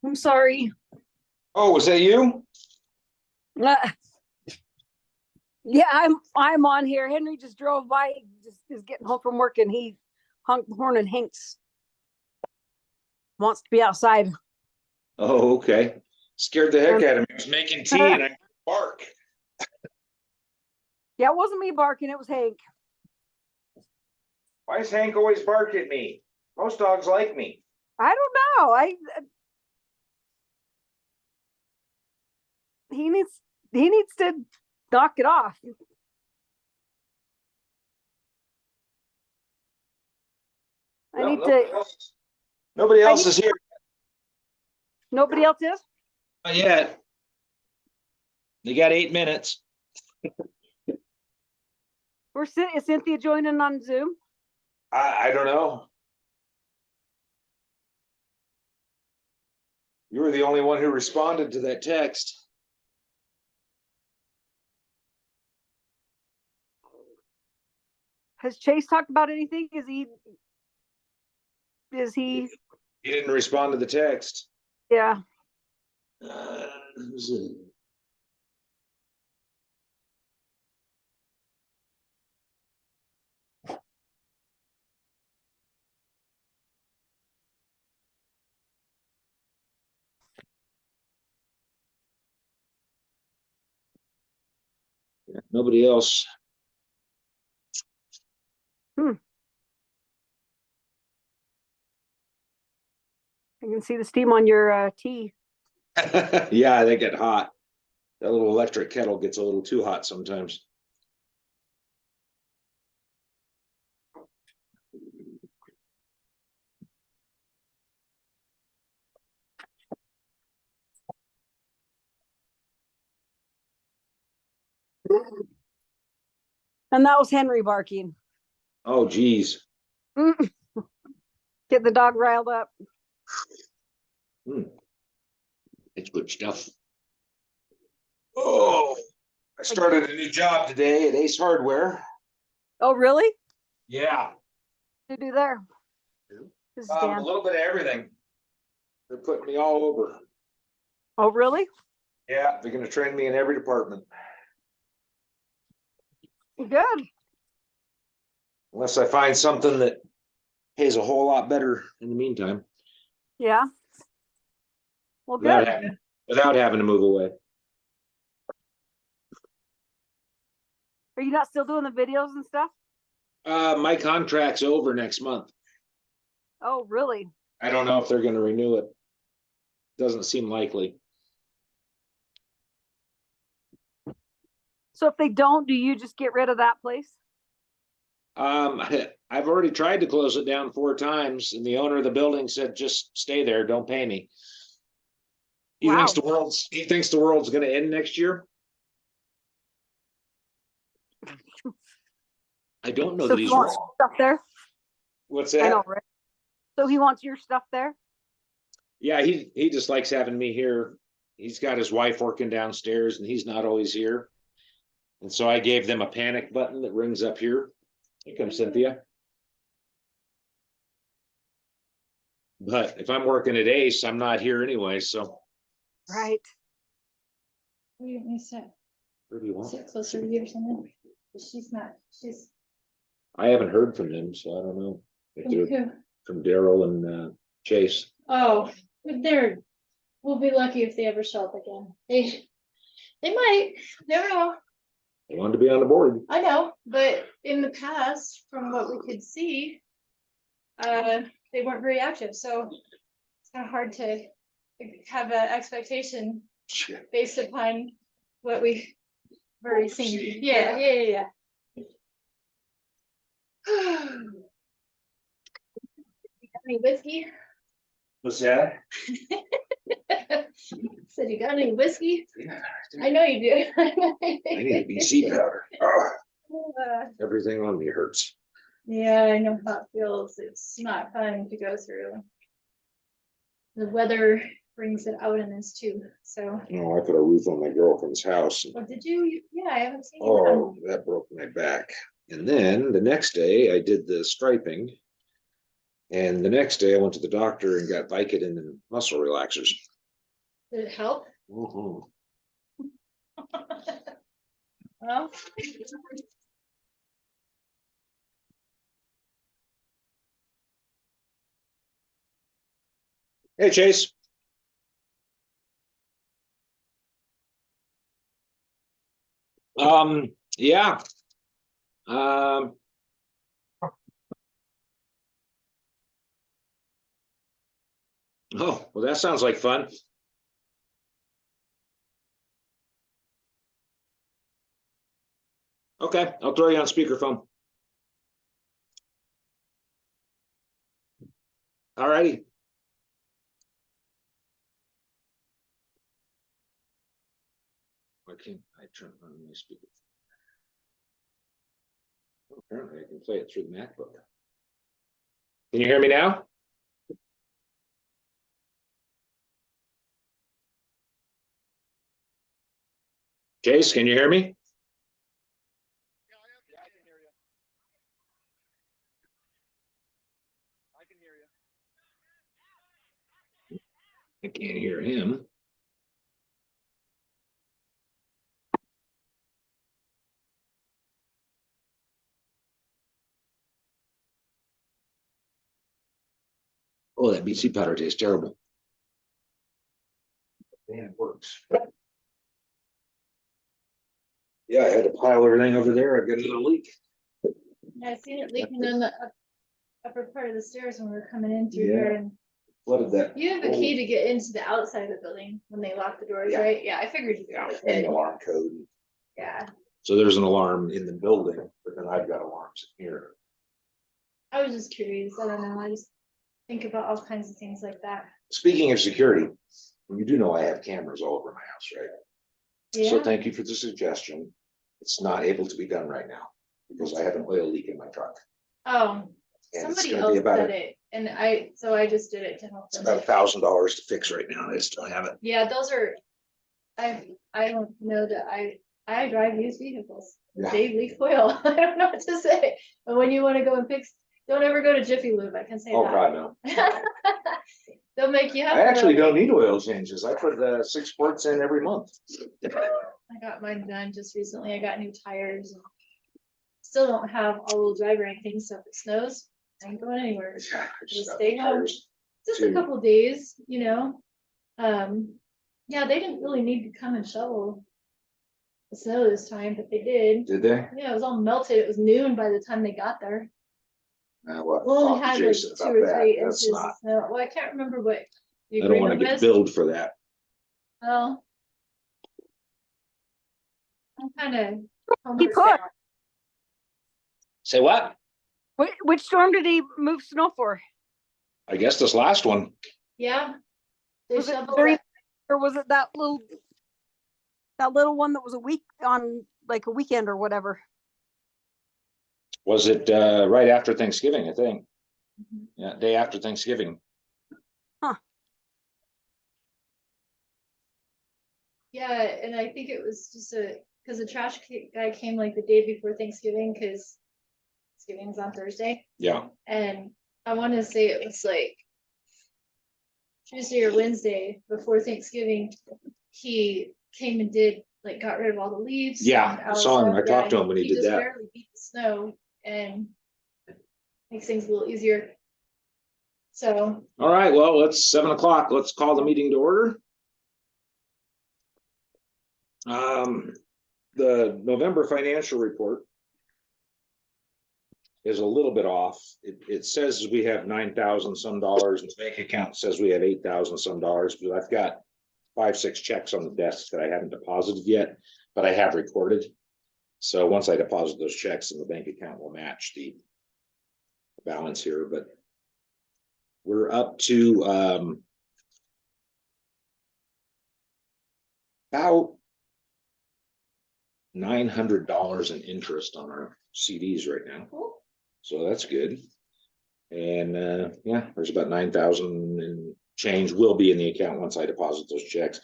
I'm sorry. Oh, was that you? Uh, yeah, I'm on here. Henry just drove by, just is getting home from work, and he honked the horn, and Hank's wants to be outside. Oh, okay. Scared the heck out of me. I was making tea and I bark. Yeah, it wasn't me barking, it was Hank. Why does Hank always bark at me? Most dogs like me. I don't know. He needs to knock it off. Nobody else is here. Nobody else is? Not yet. They got 8 minutes. Is Cynthia joining on Zoom? I don't know. You were the only one who responded to that text. Has Chase talked about anything? He didn't respond to the text. Yeah. Nobody else. I can see the steam on your tea. Yeah, they get hot. That little electric kettle gets a little too hot sometimes. And that was Henry barking. Oh, geez. Get the dog riled up. It's good stuff. Oh, I started a new job today at Ace Hardware. Oh, really? Yeah. What do you do there? A little bit of everything. They're putting me all over. Oh, really? Yeah, they're going to train me in every department. Good. Unless I find something that pays a whole lot better in the meantime. Yeah. Well, good. Without having to move away. Are you not still doing the videos and stuff? My contract's over next month. Oh, really? I don't know if they're going to renew it. Doesn't seem likely. So if they don't, do you just get rid of that place? I've already tried to close it down 4 times, and the owner of the building said, just stay there, don't pay me. He Wow. thinks the world's gonna end next year. I don't know So that he he's wants wrong. stuff there? What's I that? know, right? So he wants your stuff there? Yeah, he just likes having me here. He's got his wife working downstairs, and he's not always here. And so I gave them a panic button that rings up here. Here comes Cynthia. But if I'm working at Ace, I'm not here anyway, so. Right. What do you want me to say? Where do you want? Sit closer to you or something? She's I haven't heard from them, so I don't know. If from they're who? from Daryl and Chase. Oh, we'll be lucky if they ever show up again. They might, never know. They wanted to be on the board. I know, but in the past, from what we could see, they weren't very active, so it's kind of hard to have an expectation based upon what we've already seen. Yeah. You got any whiskey? What's that? Said you got any whiskey? Yeah, I know you do. I need a BC powder. Oh, Uh, everything on me hurts. Yeah, I know how it feels. It's not fun to go through. The weather brings it out in us too, so. Oh, I put a roof on my girlfriend's house. Oh, did you? Yeah, I haven't seen you. Oh, that broke my back. And then the next day I did the striping. And the next day I went to the doctor and got Vicodin and muscle relaxers. Did it help? Mhm. Well. Hey, Chase. Yeah. Oh, well, that sounds like fun. Okay, I'll throw you on speakerphone. All righty. Why can't I turn on my speaker? Oh, apparently I can play it through the MacBook. Can you hear me now? Chase, can you hear me? I can't hear him. Oh, that BC powder tastes terrible. Man, it works. Yeah, I had to pile everything over there. I got a little leak. Yeah, I seen it leaking in the upper part of the stairs when we were coming in through Yeah. here, and Flooded that. you have a key to get into the outside of the building when they lock the doors, Yeah. right? Yeah, I figured you Yeah, got and it. alarm code. Yeah, So there's an alarm in the building, but then I've got alarms here. I was just curious. I don't know. I just think about all kinds of things like that. Speaking of security, you do know I have cameras all over my house, right? So Yeah. thank you for the suggestion. It's not able to be done right now because I have an oil leak in my truck. Oh, And it's somebody gonna be else about said it, and I just did it to help It's them. about $1,000 to fix right now. I just don't have it. Yeah, those are, I don't know that I drive used vehicles. Yeah. They leak oil. I don't know what to say. But when you want to go and fix, don't ever go to Jiffy Lube. I can say Oh, that. God, no. They'll make you have. I actually don't need oil changes. I put 6 quarts in every month. I got mine done just recently. I got new tires. And still don't have all-wheel drive or anything, so if it snows, I ain't going anywhere. Yeah, I Just got stay the home. tires. Just too. a couple days, you know. Yeah, they didn't really need to come and shovel the snow this time, but they did. Did they? Yeah, it was all melted. It was noon by the time they got there. Well, We only talk to had like Jason 2 about or that. 3 That's inches of not, snow. Well, I can't remember what the I don't want to agreement get was. billed for that. Well, I'm kind of He put, Say what? which storm did he move snow for? I guess this last one. Yeah. They Was it shoveled very, it. or was it that little one that was a week on like a weekend or whatever? Was it right after Thanksgiving, I think. Mhm. Yeah, day after Thanksgiving. Yeah, and I think it was just because the guy came like the day before Thanksgiving, because Thanksgiving's on Thursday. Yeah. And I want to say it was like Tuesday or Wednesday before Thanksgiving, he came and got rid of all the leaves. Yeah, and I all saw him. stuff. I talked to him when he did just that. barely beat the snow and makes things a little easier. So, All right, well, it's 7:00. Let's call the meeting to order. The November financial report is a little bit off. It says we have 9,000 some dollars, and the bank account says we have 8,000 some dollars, but I've got 5-6 checks on the desk that I haven't deposited yet, but I have recorded. So once I deposit those checks, then the bank account will match the balance here, but we're up to about $900 in interest on our CDs right now. cool. So that's good. And yeah, there's about 9,000 and change will be in the account once I deposit those checks.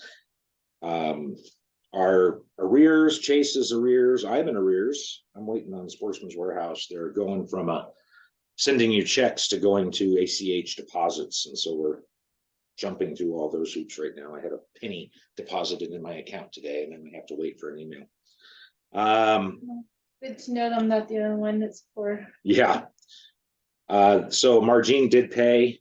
Our arrears, Chase's arrears, I'm in arrears. I'm waiting on Sportsman's Warehouse. They're going from sending you checks to going to ACH deposits. And so we're jumping through all those hoops right now. I had a penny deposited in my account today, and then we have to wait for an email. Good to know I'm not the only one that's poor. Yeah. So Margene did pay.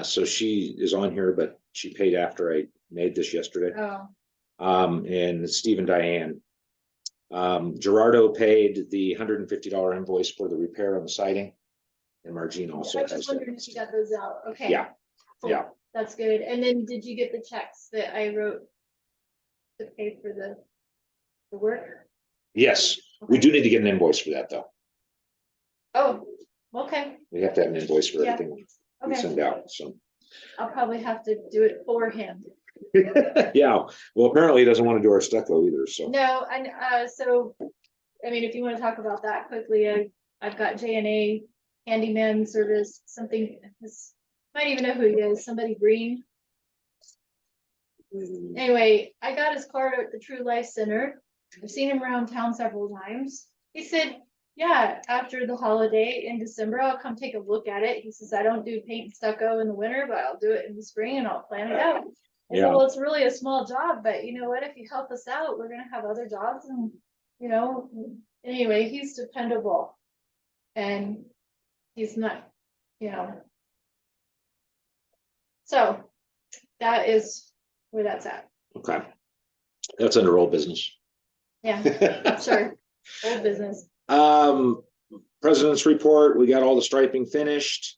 So she is on here, but she paid after I made this yesterday. Oh, And Steve and Diane. Gerardo paid the $150 invoice for the repair on the siding. And Margene also I has was that. wondering if you got those out. Okay. Yeah, Cool. yeah. That's good. And then did you get the checks that I wrote to pay for the work? Yes, we do need to get an invoice for that, though. Oh, okay. We have to have an invoice for Yeah. everything we Okay. send out, so. I'll probably have to do it for him. Yeah, well, apparently he doesn't want to do our stucco either, so. No, and so, I mean, if you want to talk about that quickly, I've got J&A handyman service, something, might even know who he is, somebody green. Anyway, I got his card at the True Life Center. I've seen him around town several times. He said, yeah, after the holiday in December, I'll come take a look at it. He says, I don't do paint and stucco in the winter, but I'll do it in the spring and I'll plan it out. I said, well, it's really a small job, but you know what, if you help us out, we're gonna have other jobs and, you know, anyway, he's dependable. And he's not, you know. So that is where that's at. Okay. That's under old business. Yeah, sure. Old business. President's report, we got all the striping finished.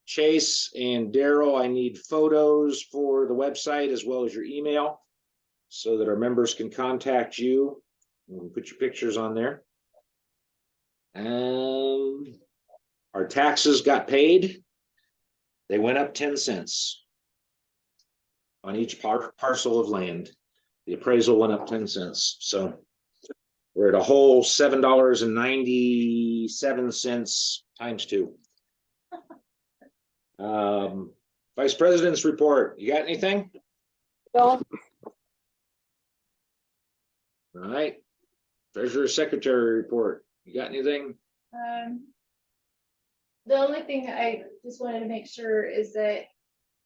Chase and Daryl, I need photos for the website as well as your email so that our members can contact you and put your pictures on there. Our taxes got paid. They went up 10 cents on each parcel of land. The appraisal went up 10 cents. So we're at a whole $7.97 times 2. Vice President's report. You got anything? No. All right. Treasurer Secretary report. You got anything? The only thing I just wanted to make sure is that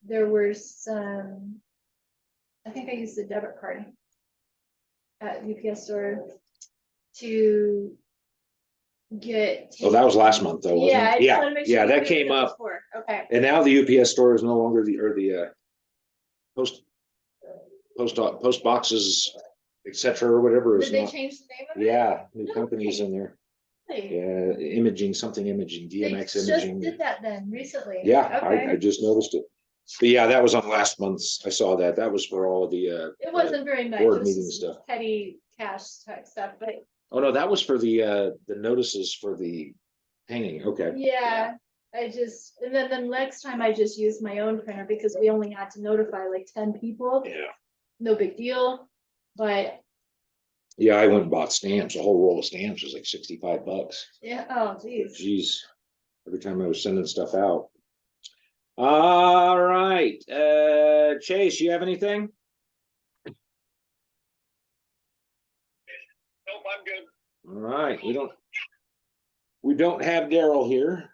there were some, I think I used the debit card at UPS store to get. Oh, that was last month though, wasn't Yeah, it? I just wanted to make sure. Yeah, we that did came up. before. Okay. And now the UPS store is no longer the post boxes, etc. or whatever is Did they not. change the name of it? Yeah, new No companies way. in there. Really? Yeah, imaging, something imaging, They DMX just imaging. did that then recently. Yeah, Okay. I just noticed it. But yeah, that was on last month's. I saw that. That was for all of the It wasn't very much. board It was meeting just stuff. petty cash type stuff, but Oh no, that was for the notices for the hanging. Okay. yeah, and then the next time I just used my own printer because we only had to notify like 10 people. Yeah. No big deal, but Yeah, I went and bought stamps. A whole roll of stamps was like $65. yeah, oh geez. Jeez. Every time I was sending stuff out. All right. Chase, you have anything? Nope, I'm good. All right. We don't have Daryl here.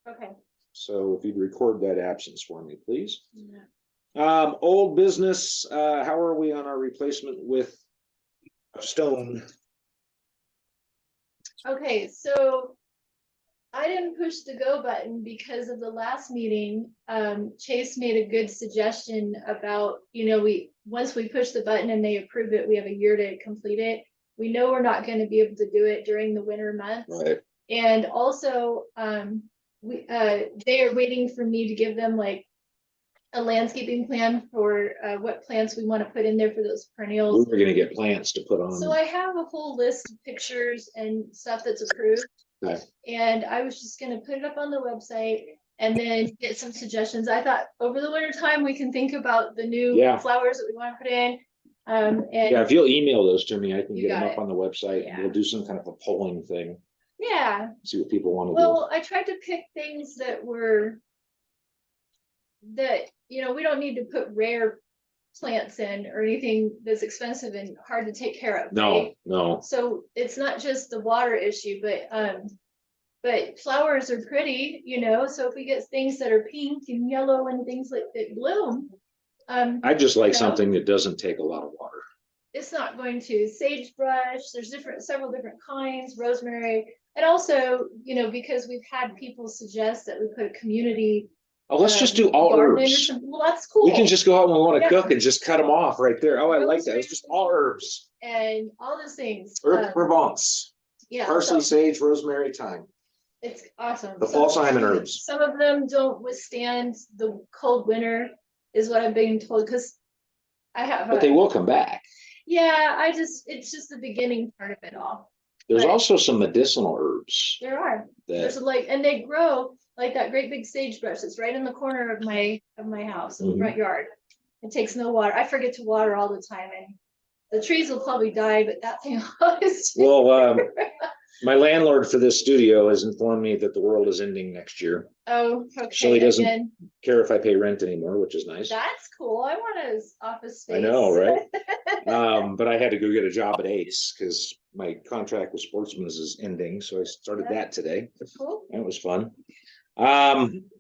Okay. So if you'd record that absence for me, please. Old business, how are we on our replacement with stone? Okay, so I didn't push the go button because of the last meeting. Chase made a good suggestion about, once we push the button and they approve it, we have a year to complete it. We know we're not going to be able to do it during the winter months. Right. And also, they are waiting for me to give them like a landscaping plan for what plants we want to put in there for those We perennials. were gonna get plants to put on. So I have a whole list of pictures and stuff that's approved. Okay. And I was just gonna put it up on the website and then get some suggestions. I thought over the winter time, we can think about the new Yeah. flowers that we want to put in. Yeah, And if you'll email those to me, I can You get them got up it. on the website and Yeah. we'll do some kind of a polling thing, yeah, see what people want to do. well, I tried to pick things that we don't need to put rare plants in or anything that's expensive and hard to take care of. No, right? no, So it's not just the water issue, but flowers are pretty, so if we get things that are pink and yellow and things like that bloom, I just like No. something that doesn't take a lot of water. it's not going to. Sagebrush, there's several different kinds, rosemary, and also, because we've had people suggest that we put a community Oh, let's just do all garden or herbs. something. Well, that's cool. We can just go out when we want to Yeah. cook and just cut them off right there. Oh, I like that. It's just all herbs. And all those things. Herb Provence, Yeah, parsley, so sage, rosemary, thyme. it's awesome. The fall Simon herbs. Some of them don't withstand the cold winter, is what I'm being told, because I have. But they will come back. Yeah, it's just the beginning part of it all. There's But- also some medicinal herbs There are. There's that, and they grow like that great big sagebrush that's right in the corner of my house, in the Mhm. front yard. It takes no water. I forget to water all the time, and the trees will probably die, but that thing always. well, my landlord for this studio has informed me that the world is ending next year. Oh, So he okay, doesn't- again, Care if I pay rent anymore, which is nice. that's cool. I want his office space. I know, right? But I had to go get a job at Ace because my contract with Sportsman's is ending, so I started Yeah. that today. Cool. That was fun.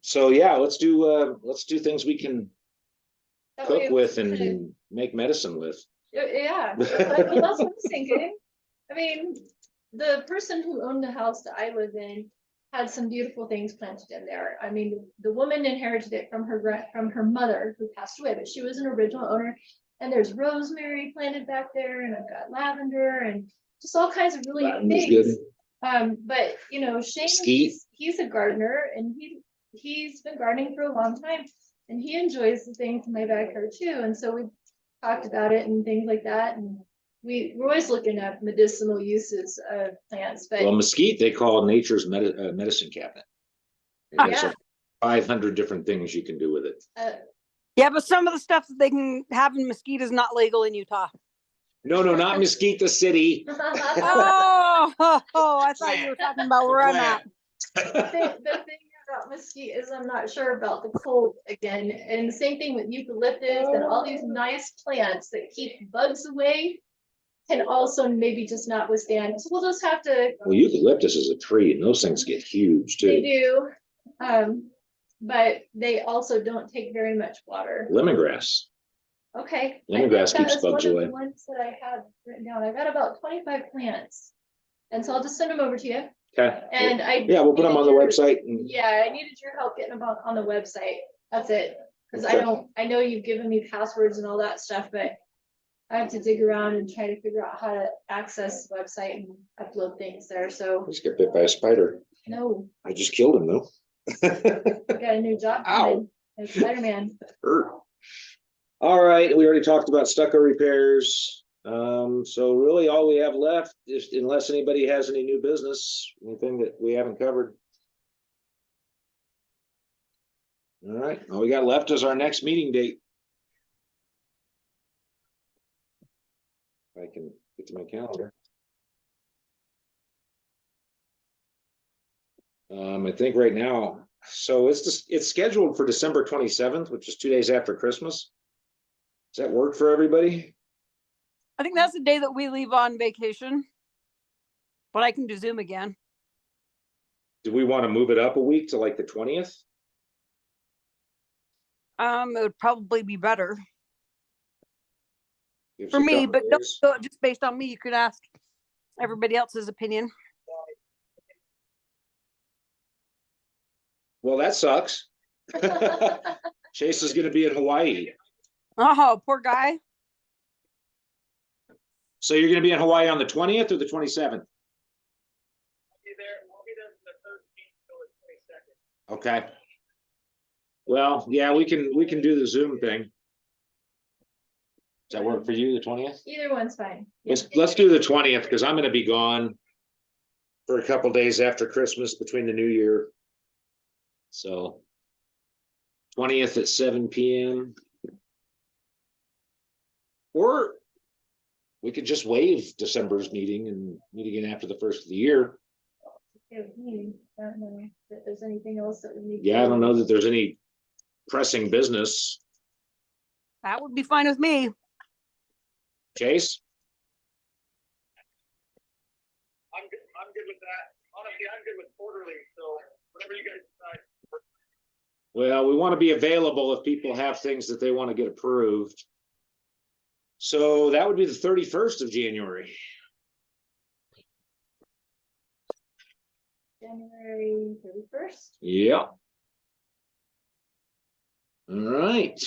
So yeah, let's do things we can That way cook we with could- and make medicine with. Yeah, that's what I was thinking. I mean, the person who owned the house that I live in had some beautiful things planted in there. I mean, the woman inherited it from her mother who passed away, but she was an original owner. And there's rosemary planted back there, and I've got lavender and just all kinds of really Lavender's things. good. But Shane, Mesquite. he's a gardener, and he's been gardening for a long time, and he enjoys the things in my backyard too. And so we talked about it and things like that, and we're always looking at medicinal uses of plants. But Well, mesquite, they call nature's medicine cabinet. It has Yeah. like 500 different things you can do with it. Yeah, but some of the stuff that they can have in Mesquite is not legal in Utah. No, not Mesquite, the city. Oh, I thought you were talking about where I'm at. The thing about mesquite is I'm not sure about the cold again, and the same thing with eucalyptus and all these nice plants that keep bugs away can also maybe just not withstand. So we'll just have to. Well, eucalyptus is a tree and those things get huge They too. do, but they also don't take very much water. Lemongrass. Okay. I Lemongrass think that keeps is one bugs of away. the ones that I have written down. I got about 25 plants, and so I'll just send them over to you. Okay. And Yeah, we'll put them on the needed your- website and Yeah, I needed your help getting them on the website. That's it. Because Okay. I know you've given me passwords and all that stuff, but I have to dig around and try to figure out how to access the website and upload things there. So just get bit by a spider. no, I just killed him though. I got a new job. Ow. coming. Like Spider-Man. All right, we already talked about stucco repairs. So really all we have left is, unless anybody has any new business, anything that we haven't covered. All right, all we got left is our next meeting date. I can get to my calendar. I think right now, so it's scheduled for December 27th, which is 2 days after Christmas. Does that work for everybody? I think that's the day that we leave on vacation. But I can do Zoom again. Do we want to move it up a week to like the 20th? It would probably be better Gives for you a me, couple but don't days. do it just based on me. You could ask everybody else's opinion. Well, that sucks. Chase is going to be in Hawaii. Oh, poor guy. So you're going to be in Hawaii on the 20th or the 27th? Okay. Well, yeah, we can do the Zoom thing. Does that work for you, the 20th? Either one's fine. Let's do the 20th because I'm going to be gone for a couple days after Christmas between the New Year. So 20th at 7 p.m. Or we could just waive December's meeting and meet again after the first of the year. I don't know if there's anything else that we need. Yeah, I don't know that there's any pressing business. That would be fine with me. Chase? I'm good with that. Honestly, I'm good with quarterly, so whatever you guys decide. Well, we want to be available if people have things that they want to get approved. So that would be the 31st of January. January 31st. Yeah. All right.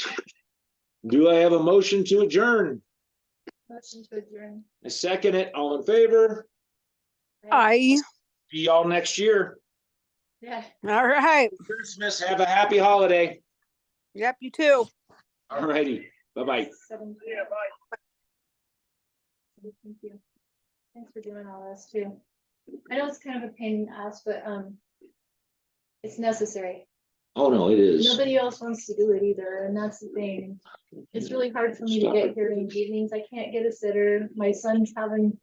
Do I have a motion to adjourn? Motion to adjourn. I second it. All in favor? Aye. See y'all next year. Yeah. All right. Christmas. Have a happy holiday. Yep, you too. All righty. Bye-bye. 7. Yeah, bye. Thank you. Thanks for doing all this too. I know it's kind of a pain in the ass, but it's necessary. Oh, no, it is. Nobody else wants to do it either, and that's the thing. It's really hard for me to get here in the evenings. I can't get a sitter. My son's having